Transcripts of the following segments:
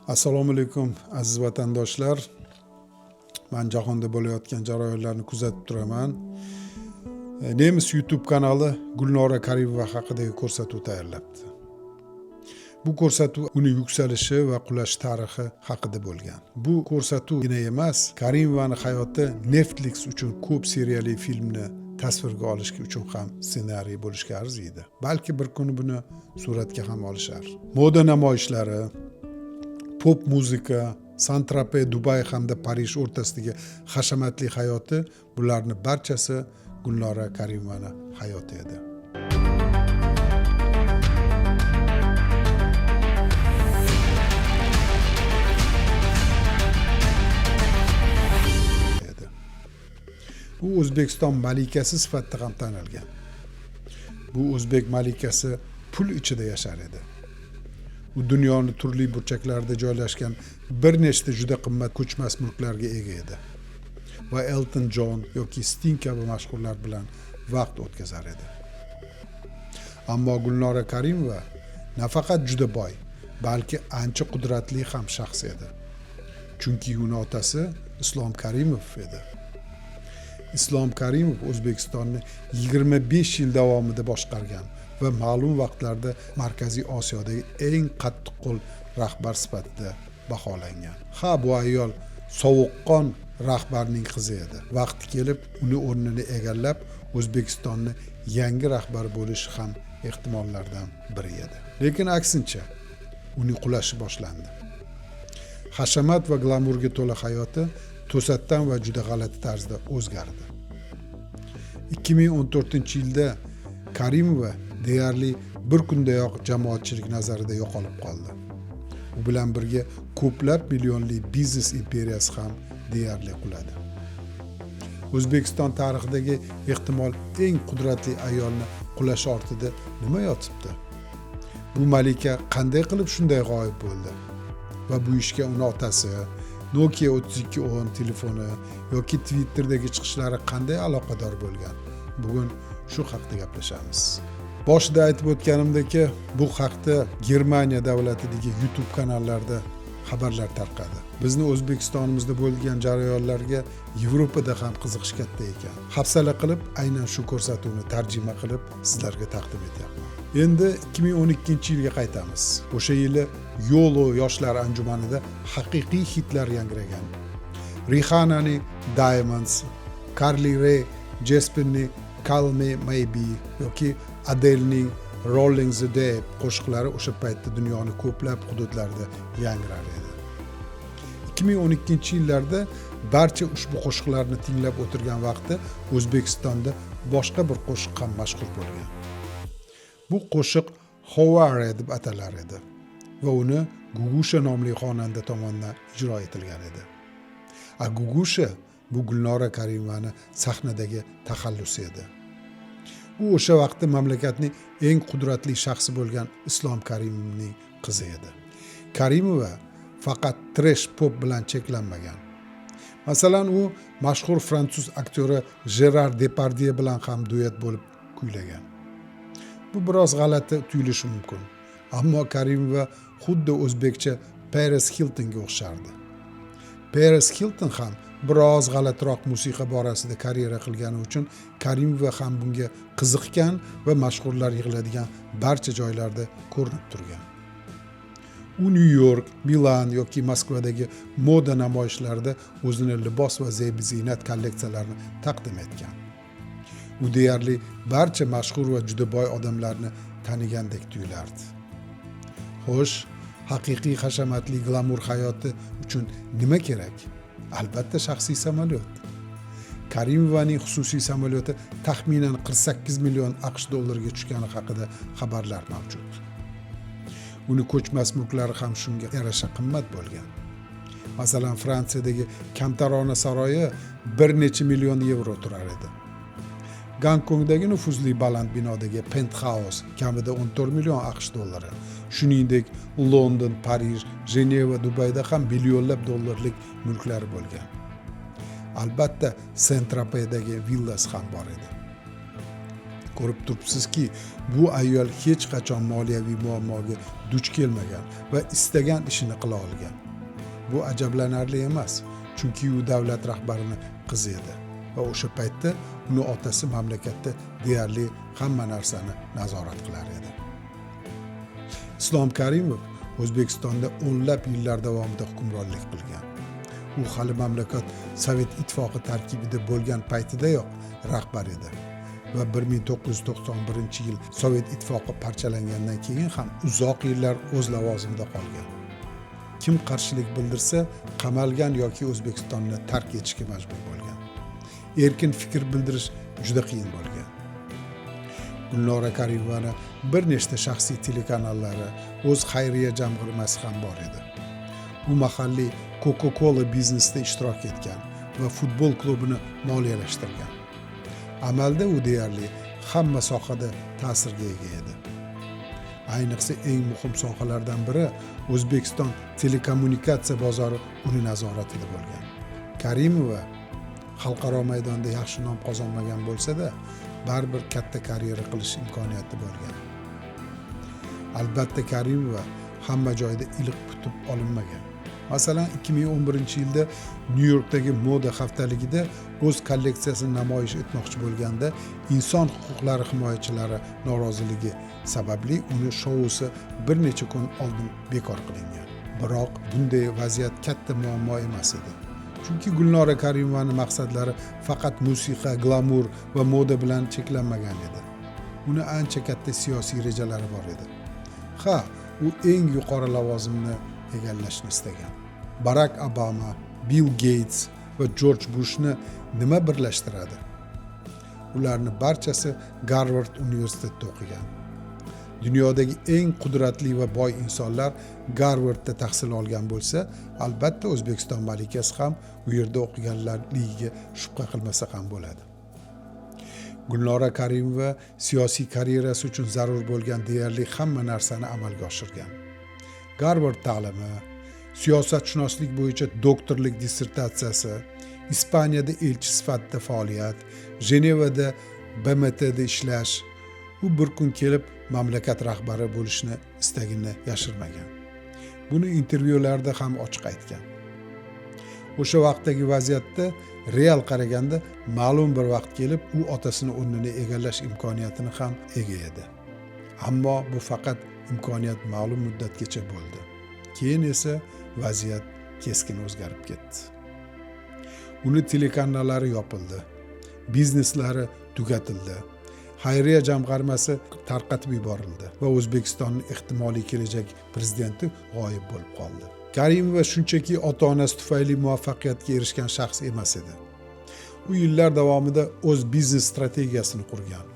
Assalomu alaykum aziz vatandoshlar. Men jahonda bo'layotgan jarayonlarni kuzatib turaman. Nemis YouTube kanali Gulnora Karimova haqidagi ko'rsatuv tayyorlabdi. Bu ko'rsatuv uning yuksalishi va qulash tarixi haqida bo'lgan. Bu ko'rsatuvgina emas, Karimovani hayoti Netflix uchun ko'p seriyali filmni tasvirga olish uchun ham ssenariy bo'lishga arziydi. Balki bir kuni buni suratga ham olishar. Moda namoyishlari, pop muzika, Saint-Tropez, Dubay hamda Parij o'rtasidagi hashamatli hayoti, bularni barchasi Gulnora Karimovani hayoti edi. Bu O'zbekiston malikasi sifatida ham tanilgan. Bu o'zbek malikasi pul ichida yashar edi. U dunyoning turli burchaklarida joylashgan bir nechta juda qimmat ko'chmas mulklarga ega edi. Va Elton John yoki Sting kabi mashhurlar bilan vaqt o'tkazar edi. Ammo Gulnora Karimova nafaqat juda boy, balki ancha qudratli ham shaxs edi. Chunki uning otasi Islom Karimov edi. Islom Karimov O'zbekistonni 25 yil davomida boshqargan va ma'lum vaqtlarda Markaziy Osiyodagi eng qattiqqo'l rahbar sifatida baholangan. Bu ayol sovuqqon rahbarning qizi edi. Vaqti kelib, uni o'rnini egallab, O'zbekistonni yangi rahbar bo'lishi ham ehtimollardan biri edi. Lekin aksincha, uning qulashi boshlandi. Hashamat va glamurga to'la hayoti to'satdan va juda g'alati tarzda o'zgardi. 2014-yilda Karimova deyarli bir kundayoq jamoatchilik nazarida yo'qolib qoldi. U bilan birga ko'plab millionli biznes imperiyasi ham deyarli quladi. O'zbekiston tarixidagi ehtimol eng qudratli ayolni qulashi ortida nima yotibdi? Bu malika qanday qilib shunday g'oyib bo'ldi? Va bu ishga uni otasi, Nokia 3210 telefoni yoki Twitter'dagi chiqishlari qanday aloqador bo'lgan? Bugun shu haqida gaplashamiz. Boshida aytib o'tganimdek, bu haqda Germaniya davlatidagi YouTube kanallarida xabarlar tarqadi. Bizni O'zbekistonimizda bo'lgan jarayonlarga Yevropada ham qiziqish katta ekan. Hafsala qilib, aynan shu ko'rsatuvni tarjima qilib sizlarga taqdim etyapman. Endi 2012-yilga qaytamiz. O'sha yili Yolo yoshlar anjumanida haqiqiy hitlar yangragan. Rihannaning Diamonds, Carly Rae Jepsen'ning Call Me Maybe yoki Adele'ning Rolling the Deep qo'shiqlari o'sha paytda dunyoning ko'plab hududlarida yangrar edi. 2012-yillarda barcha ushbu qo'shiqlarni tinglab o'tirgan vaqtda O'zbekistonda boshqa bir qo'shiq ham mashhur bo'lgan. Bu qo'shiq Howare deb atalar edi va uni Gugusha nomli xonanda tomonidan ijro etilgan edi. Gugusha bu Gulnora Karimovani sahnadagi taxallusi edi. U o'sha vaqtda mamlakatning eng qudratli shaxsi bo'lgan Islom Karimovning qizi edi. Karimova faqat trash pop bilan cheklanmagan. Masalan, u mashhur fransuz aktyori Gerard Depardieu bilan ham duet bo'lib kuylagan. Bu biroz g'alati tuyulishi mumkin, ammo Karimova xuddi o'zbekcha Paris Hiltonga o'xshardi. Paris Hilton ham biroz g'alatiroq musiqa borasida karyera qilgani uchun Karimova ham bunga qiziqgan va mashhurlar yig'iladigan barcha joylarda ko'rinib turgan. U New York, Milan yoki Moskvadagi moda namoyishlarida o'zini libos va zeb-ziynat kolleksiyalarini taqdim etgan. U deyarli barcha mashhur va juda boy odamlarni tanigandek tuyulardi. Xo'sh, haqiqiy hashamatli glamur hayoti uchun nima kerak? Albatta shaxsiy samolyot. Karimovaning xususiy samolyoti taxminan 48 million AQSh dollariga tushgani haqida xabarlar mavjud. Uni ko'chmas mulklari ham shunga yarasha qimmat bo'lgan. Masalan, Fransiyadagi Kamtarona saroyi bir necha million yevro turar edi. Gonkongdagi nufuzli baland binodagi penthouse kamida 14 million AQSh dollari. Shuningdek, London, Parij, Jeneva, Dubayda ham millionlab dollarlik mulklari bo'lgan. Albatta, Saint-Tropez'dagi villasi ham bor edi. Ko'rib turibsizki, bu ayol hech qachon moliyaviy muammoga duch kelmagan va istagan ishini qila olgan. Bu ajablanarli emas, chunki u davlat rahbarining qizi edi va o'sha paytda uni otasi mamlakatda deyarli hamma narsani nazorat qilar edi. Islom Karimov O'zbekistonda o'nlab yillar davomida hukmronlik qilgan. U hali mamlakat Sovet ittifoqi tarkibida bo'lgan paytidayoq rahbar edi va 1991-yil Sovet ittifoqi parchalangandan keyin ham uzoq yillar o'z lavozimida qolgan. Kim qarshilik bildirsa, qamalgan yoki O'zbekistonni tark etishga majbur bo'lgan. Erkin fikr bildirish juda qiyin bo'lgan. Gulnora Karimovani bir nechta shaxsiy telekanallari, o'z xayriya jamg'armasi ham bor edi. U mahalliy Coca-Cola biznesida ishtirok etgan va futbol klubini moliyalashtirgan. Amalda u deyarli hamma sohada ta'sirga ega edi. Ayniqsa eng muhim sohalardan biri O'zbekiston telekommunikatsiya bozori uning nazoratida bo'lgan. Karimova xalqaro maydonda yaxshi nom qozonmagan bo'lsa-da, baribir katta karyera qilish imkoniyati bo'lgan. Albatta Karimova hamma joyda iliq kutib olinmagan. Masalan, 2011-yilda Nyu-Yorkdagi moda haftaligida o'z kolleksiyasini namoyish etmoqchi bo'lganda inson huquqlari himoyachilari noroziligi sababli uni shousi bir necha kun oldin bekor qilingan. Biroq bunday vaziyat katta muammo emas edi. Chunki Gulnora Karimovaning maqsadlari faqat musiqa, glamur va moda bilan cheklanmagan edi. Uni ancha katta siyosiy rejalari bor edi. U eng yuqori lavozimni egallashni istagan. Barack Obama, Bill Gates va George Bushni nima birlashtiradi? Ularning barchasi Garvard universitetida o'qigan. Dunyodagi eng qudratli va boy insonlar Garvardda tahsil olgan bo'lsa, albatta O'zbekiston malikasi ham u yerda o'qiganligiga shubha qilmasa ham bo'ladi. Gulnora Karimova siyosiy karyerasi uchun zarur bo'lgan deyarli hamma narsani amalga oshirgan. Garvard ta'limi, siyosatshunoslik bo'yicha doktorlik dissertatsiyasi, Ispaniyada elchi sifatida faoliyat, Jenevada BMTda ishlash, u bir kun kelib mamlakat rahbari bo'lishni istagini yashirmagan. Buni intervyularda ham ochiq aytgan. O'sha vaqtdagi vaziyatda real qaraganda ma'lum bir vaqt kelib u otasini o'rnini egallash imkoniyatini ham ega edi. Ammo bu faqat imkoniyat ma'lum muddatgacha bo'ldi. Keyin esa vaziyat keskin o'zgarib ketdi. Uni telekanallari yopildi, bizneslari tugatildi, xayriya jamg'armasi tarqatib yuborildi va O'zbekistonning ehtimoliy kelajak prezidenti g'oyib bo'lib qoldi. Karimova shunchaki ota-onasi tufayli muvaffaqiyatga erishgan shaxs emas edi. U yillar davomida o'z biznes strategiyasini qurgan.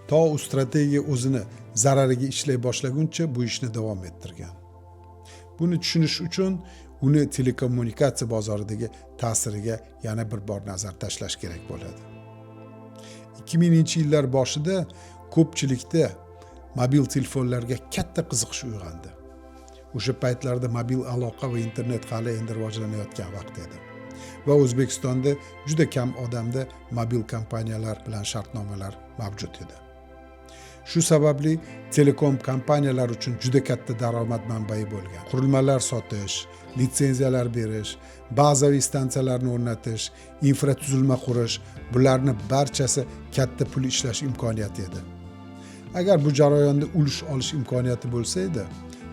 To u strategiya o'zini zarariga ishlay boshlaguncha bu ishni davom ettirgan. Buni tushunish uchun uni telekommunikatsiya bozoridagi ta'siriga yana bir bor nazar tashlash kerak bo'ladi. 2000-yillar boshida ko'pchilikda mobil telefonlarga katta qiziqish uyg'ondi. O'sha paytlarda mobil aloqa va internet hali endi rivojlanayotgan vaqt edi. Va O'zbekistonda juda kam odamda mobil kompaniyalar bilan shartnomalar mavjud edi. Shu sababli telekom kompaniyalar uchun juda katta daromad manbai bo'lgan. Qurilmalar sotish, litsenziyalar berish, bazaviy stansiyalarni o'rnatish, infratuzilma qurish, bularni barchasi katta pul ishlash imkoniyati edi. Agar bu jarayonda ulush olish imkoniyati bo'lsa edi,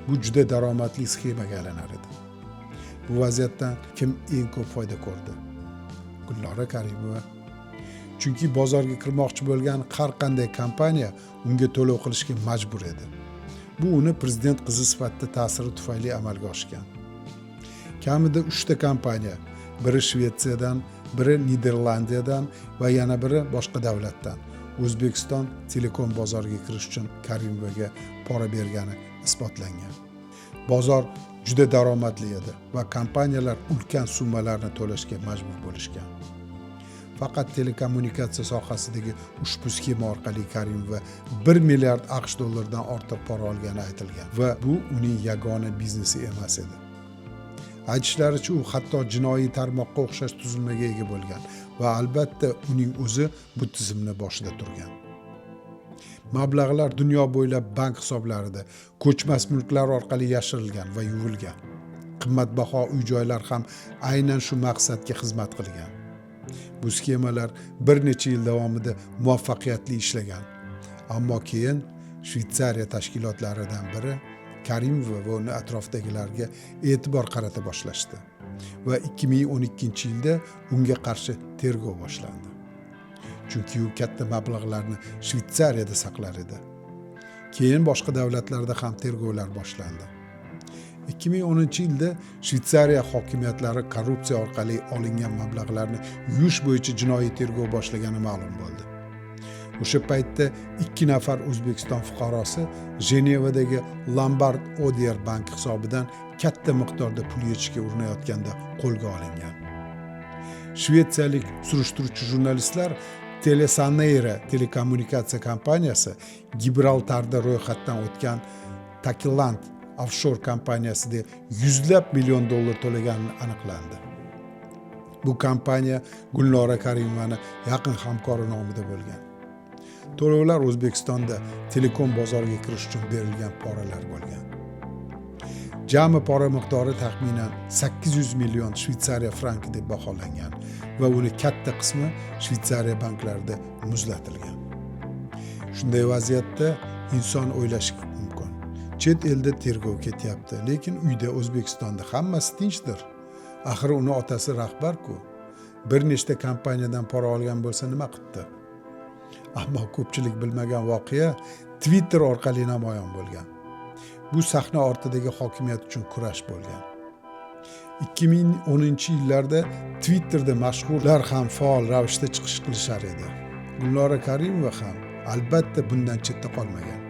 bu juda daromadli sxemaga aylanar edi. Bu vaziyatdan kim eng ko'p foyda ko'rdi? Gulnora Karimova. Chunki bozorga kirmoqchi bo'lgan har qanday kompaniya unga to'lov qilishga majbur edi. Bu uni prezident qizi sifatida ta'siri tufayli amalga oshgan. Kamida 3 ta kompaniya, biri Shvetsiyadan, biri Niderlandiyadan va yana biri boshqa davlatdan O'zbekiston telekom bozoriga kirish uchun Karimovaga pora bergani isbotlangan. Bozor juda daromadli edi va kompaniyalar ulkan summalarni to'lashga majbur bo'lishgan. Faqat telekommunikatsiya sohasidagi ushbu sxema orqali Karimova 1 milliard AQSh dollaridan ortiq pora olgani aytilgan va bu uning yagona biznesi emas edi. Aytishlaricha, u hatto jinoiy tarmoqqa o'xshash tuzilmaga ega bo'lgan va albatta uning o'zi bu tizimning boshida turgan. Mablag'lar dunyo bo'ylab bank hisoblarida, ko'chmas mulklar orqali yashirilgan va yuvilgan. Qimmatbaho uy-joylar ham aynan shu maqsadga xizmat qilgan. Bu sxemalar bir necha yil davomida muvaffaqiyatli ishlagan. Ammo keyin Shvetsariya tashkilotlaridan biri Karimova va uning atrofidagilarga e'tibor qarata boshlashdi va 2012-yilda unga qarshi tergov boshlandi. Chunki u katta mablag'larni Shvetsariyada saqlar edi. Keyin boshqa davlatlarda ham tergovlar boshlandi. 2010-yilda Shvetsariya hokimiyatlari korrupsiya orqali olingan mablag'larni yuvish bo'yicha jinoiy tergov boshlagani ma'lum bo'ldi. O'sha paytda 2 nafar O'zbekiston fuqarosi Jenevadagi Lombard Odier bank hisobidan katta miqdorda pul yechishga urinayotganda qo'lga olingan. Shvetsiyalik surishtiruvchi jurnalistlar Telesaneyra telekommunikatsiya kompaniyasi Gibraltarda ro'yxatdan o'tgan Takiland offshore kompaniyasiga yuzlab million dollar to'laganini aniqlandi. Bu kompaniya Gulnora Karimovani yaqin hamkori nomida bo'lgan. To'lovlar O'zbekistonda telekom bozoriga kirish uchun berilgan poralar bo'lgan. Jami pora miqdori taxminan 800 million Shvetsariya franki deb baholangan va uni katta qismi Shvetsariya banklarida muzlatilgan. Shunday vaziyatda inson o'ylashi mumkin. Chet elda tergov ketyapti, lekin uyda O'zbekistonda hammasi tinchdir. Axir uni otasi rahbar-ku. Bir nechta kompaniyadan pora olgan bo'lsa nima qildi? Ammo ko'pchilik bilmagan voqea Twitter orqali namoyon bo'lgan. Bu sahna ortidagi hokimiyat uchun kurash bo'lgan. 2010-yillarda Twitterda mashhurlar ham faol ravishda chiqish qilishar edi. Gulnora Karimova ham albatta bundan chetda qolmagan.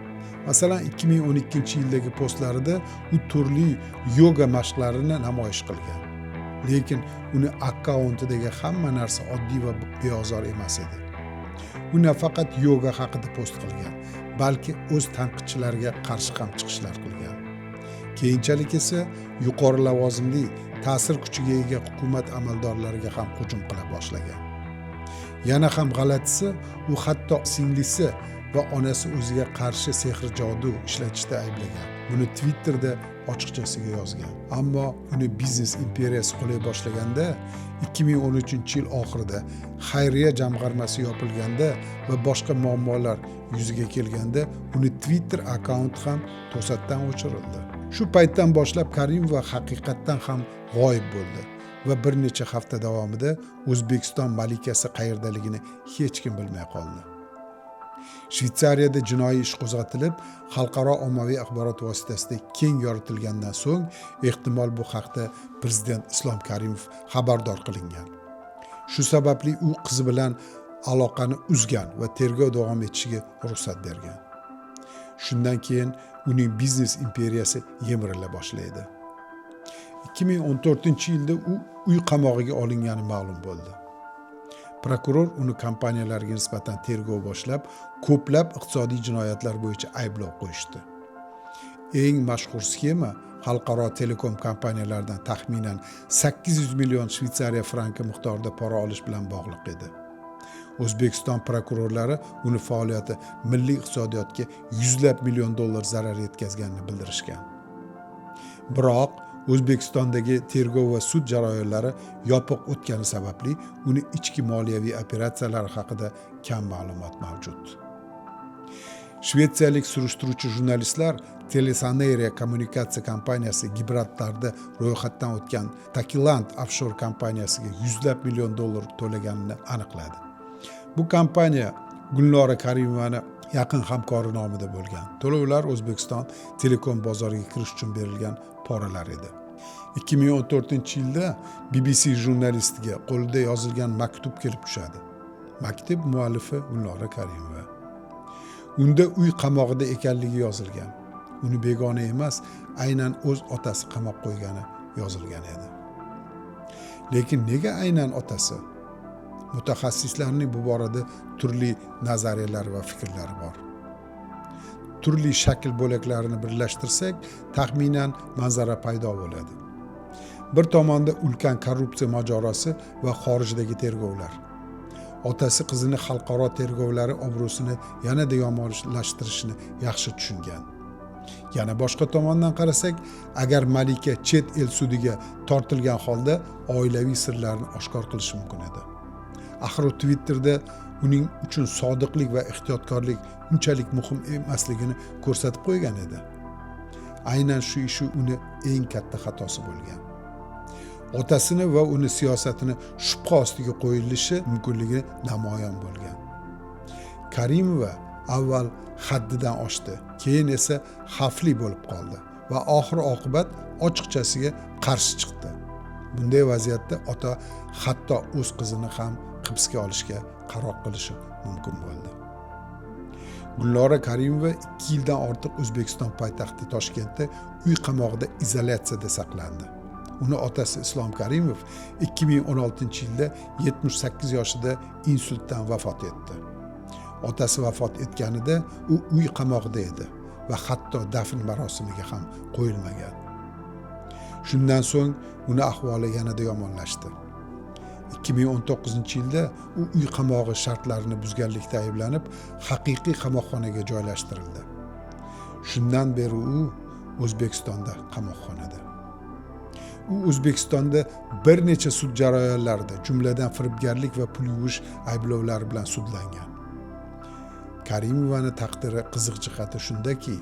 Masalan, 2012-yildagi postlarida u turli yoga mashqlarini namoyish qilgan. Lekin uni akkauntidagi hamma narsa oddiy va beozor emas edi. U nafaqat yoga haqida post qilgan, balki o'z tanqidchilariga qarshi ham chiqishlar qilgan. Keyinchalik esa yuqori lavozimli, ta'sir kuchiga ega hukumat amaldorlariga ham hujum qila boshlagan. Yana ham g'alatisi, u hatto singlisi va onasi o'ziga qarshi sehr jodu ishlatishda ayblagan. Buni Twitterda ochiqchasiga yozgan. Ammo uni biznes imperiyasi qulay boshlaganda 2013-yil oxirida xayriya jamg'armasi yopilganda va boshqa muammolar yuzaga kelganda uni Twitter akkaunti ham to'satdan o'chirildi. Shu paytdan boshlab Karimova haqiqatdan ham g'oyib bo'ldi va bir necha hafta davomida O'zbekiston malikasi qayerdaligini hech kim bilmay qoldi. Shvetsariyada jinoiy ish qo'zg'atilib, xalqaro ommaviy axborot vositasida keng yoritilgandan so'ng, ehtimol bu haqda prezident Islom Karimov xabardor qilingan. Shu sababli u qizi bilan aloqani uzgan va tergov davom etishiga ruxsat bergan. Shundan keyin uning biznes imperiyasi yemirila boshlaydi. 2014-yilda u uy qamog'iga olingani ma'lum bo'ldi. Prokuror uni kompaniyalarga nisbatan tergov boshlab, ko'plab iqtisodiy jinoyatlar bo'yicha ayblov qo'yishdi. Eng mashhur sxema xalqaro telekom kompaniyalaridan taxminan 800 million Shvetsariya franki miqdorida pora olish bilan bog'liq edi. O'zbekiston prokurorlari uni faoliyati milliy iqtisodiyotga yuzlab million dollar zarar yetkazganini bildirishgan. Biroq O'zbekistondagi tergov va sud jarayonlari yopiq o'tgani sababli uni ichki moliyaviy operatsiyalari haqida kam ma'lumot mavjud. Shvetsiyalik surishtiruvchi jurnalistlar Telesaneyra kommunikatsiya kompaniyasi Gibraltarda ro'yxatdan o'tgan Takiland offshore kompaniyasiga yuzlab million dollar to'laganini aniqladi. Bu kompaniya Gulnora Karimovani yaqin hamkori nomida bo'lgan. To'lovlar O'zbekiston telekom bozoriga kirish uchun berilgan poralar edi. 2014-yilda BBC jurnalistiga qo'lida yozilgan maktub kelib tushadi. Maktub muallifi Gulnora Karimova. Unda uy qamog'ida ekanligi yozilgan. Uni begona emas, aynan o'z otasi qamoq qo'ygani yozilgan edi. Lekin nega aynan otasi? Mutaxassislarning bu borada turli nazariyalar va fikrlari bor. Turli shakl bo'laklarini birlashtirsak, taxminan manzara paydo bo'ladi. Bir tomonda ulkan korrupsiya mojarosi va xorijdagi tergovlar. Otasi qizini xalqaro tergovlari obro'sini yanada yomonlashtirishini yaxshi tushungan. Yana boshqa tomondan qarasak, agar malika chet el sudiga tortilgan holda oilaviy sirlarni oshkor qilishi mumkin edi. Axir Twitterda uning uchun sodiqlik va ehtiyotkorlik unchalik muhim emasligini ko'rsatib qo'ygan edi. Aynan shu ishi uni eng katta xatosi bo'lgan. Otasini va uni siyosatini shubha ostiga qo'yilishi mumkinligi namoyon bo'lgan. Karimova avval haddidan oshdi, keyin esa xavfli bo'lib qoldi va oxir-oqibat ochiqchasiga qarshi chiqdi. Bunday vaziyatda ota hatto o'z qizini ham hibsga olishga qaror qilishi mumkin bo'ldi. Gulnora Karimova 2 yildan ortiq O'zbekiston poytaxti Toshkentda uy qamog'ida izolyatsiyada saqlandi. Uni otasi Islom Karimov 2016-yilda 78 yoshida insultdan vafot etdi. Otasi vafot etganida u uy qamog'ida edi va hatto dafn marosimiga ham qo'yilmagan. Shundan so'ng uni ahvoli yanada yomonlashdi. 2019-yilda u uy qamog'i shartlarini buzganlikda ayblanib, haqiqiy qamoqxonaga joylashtirildi. Shundan beri u O'zbekistonda qamoqxonada. U O'zbekistonda bir necha sud jarayonlarida, jumladan firibgarlik va pul yuvish ayblovlari bilan sudlangan. Karimovani taqdiri qiziq jihati shundaki,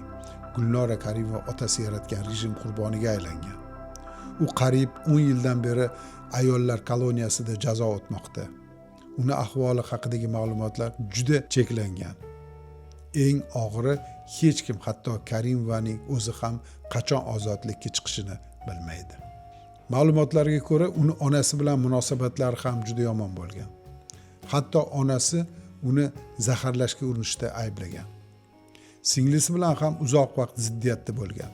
Gulnora Karimova otasi yaratgan rejim qurboniga aylangan. U qariyb 10 yildan beri ayollar koloniyasida jazo o'tmoqda. Uni ahvoli haqidagi ma'lumotlar juda cheklangan. Eng og'iri, hech kim, hatto Karimovaning o'zi ham qachon ozodlikka chiqishini bilmaydi. Ma'lumotlarga ko'ra, uni onasi bilan munosabatlari ham juda yomon bo'lgan. Hatto onasi uni zaharlashga urinishda ayblagan. Singlisi bilan ham uzoq vaqt ziddiyatda bo'lgan.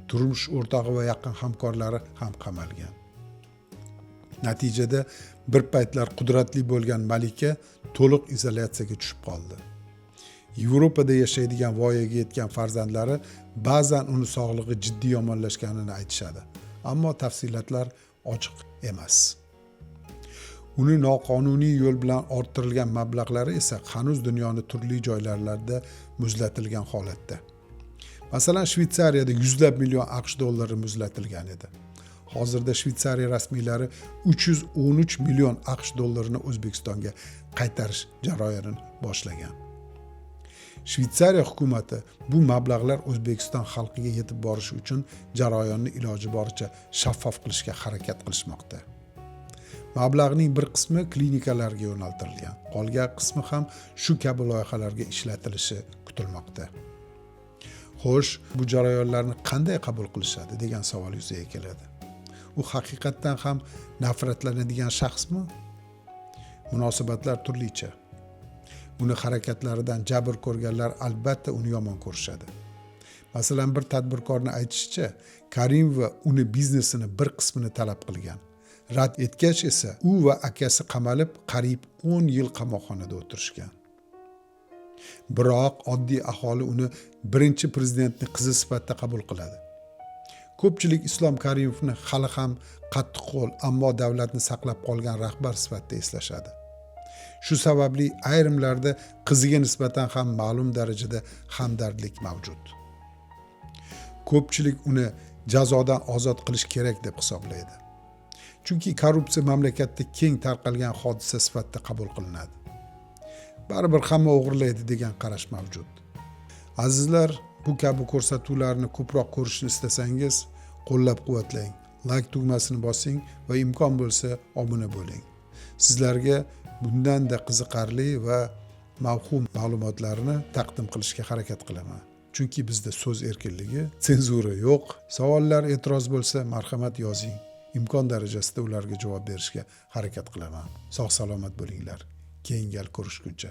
Turmush o'rtog'i va yaqin hamkorlari ham qamalgan. Natijada bir paytlar qudratli bo'lgan malika to'liq izolyatsiyaga tushib qoldi. Yevropada yashaydigan voyaga yetgan farzandlari ba'zan uni sog'lig'i jiddiy yomonlashganini aytishadi, ammo tafsilotlar ochiq emas. Uni noqonuniy yo'l bilan orttirilgan mablag'lari esa hanuz dunyoning turli joylarida muzlatilgan holatda. Masalan, Shvetsariyada yuzlab million AQSh dollari muzlatilgan edi. Hozirda Shvetsariya rasmiylari 313 million AQSh dollarini O'zbekistonga qaytarish jarayonini boshlagan. Shvetsariya hukumati bu mablag'lar O'zbekiston xalqiga yetib borishi uchun jarayonni iloji boricha shaffof qilishga harakat qilishmoqda. Mablag'ning bir qismi klinikalarga yo'naltirilgan, qolgan qismi ham shu kabi loyihalarga ishlatilishi kutilmoqda. Xo'sh, bu jarayonlarni qanday qabul qilishadi degan savol yuzaga keladi. U haqiqatdan ham nafratlanadigan shaxsmi? Munosabatlar turlicha. Uni harakatlaridan jabr ko'rganlar albatta uni yomon ko'rishadi. Masalan, bir tadbirkorning aytishicha, Karimova uni biznesini bir qismini talab qilgan. Rad etgach esa u va akasi qamalib, qariyb 10 yil qamoqxonada o'tirishgan. Biroq oddiy aholi uni birinchi prezidentning qizi sifatida qabul qiladi. Ko'pchilik Islom Karimovni hali ham qattiqqo'l, ammo davlatni saqlab qolgan rahbar sifatida eslashadi. Shu sababli ayrimlarda qiziga nisbatan ham ma'lum darajada hamdardlik mavjud. Ko'pchilik uni jazodan ozod qilish kerak deb hisoblaydi. Chunki korrupsiya mamlakatda keng tarqalgan hodisa sifatida qabul qilinadi. Baribir hamma o'g'irlaydi degan qarash mavjud. Azizlar, bu kabi ko'rsatuvlarni ko'proq ko'rishni istasangiz, qo'llab-quvvatlang, like tugmasini bosing va imkon bo'lsa obuna bo'ling. Sizlarga bundanda qiziqarli va mavhum ma'lumotlarni taqdim qilishga harakat qilaman. Chunki bizda so'z erkinligi, senzura yo'q. Savollar, e'tiroz bo'lsa, marhamat yozing. Imkon darajasida ularga javob berishga harakat qilaman. Sog' salomat bo'linglar. Keyingi gal ko'rishguncha.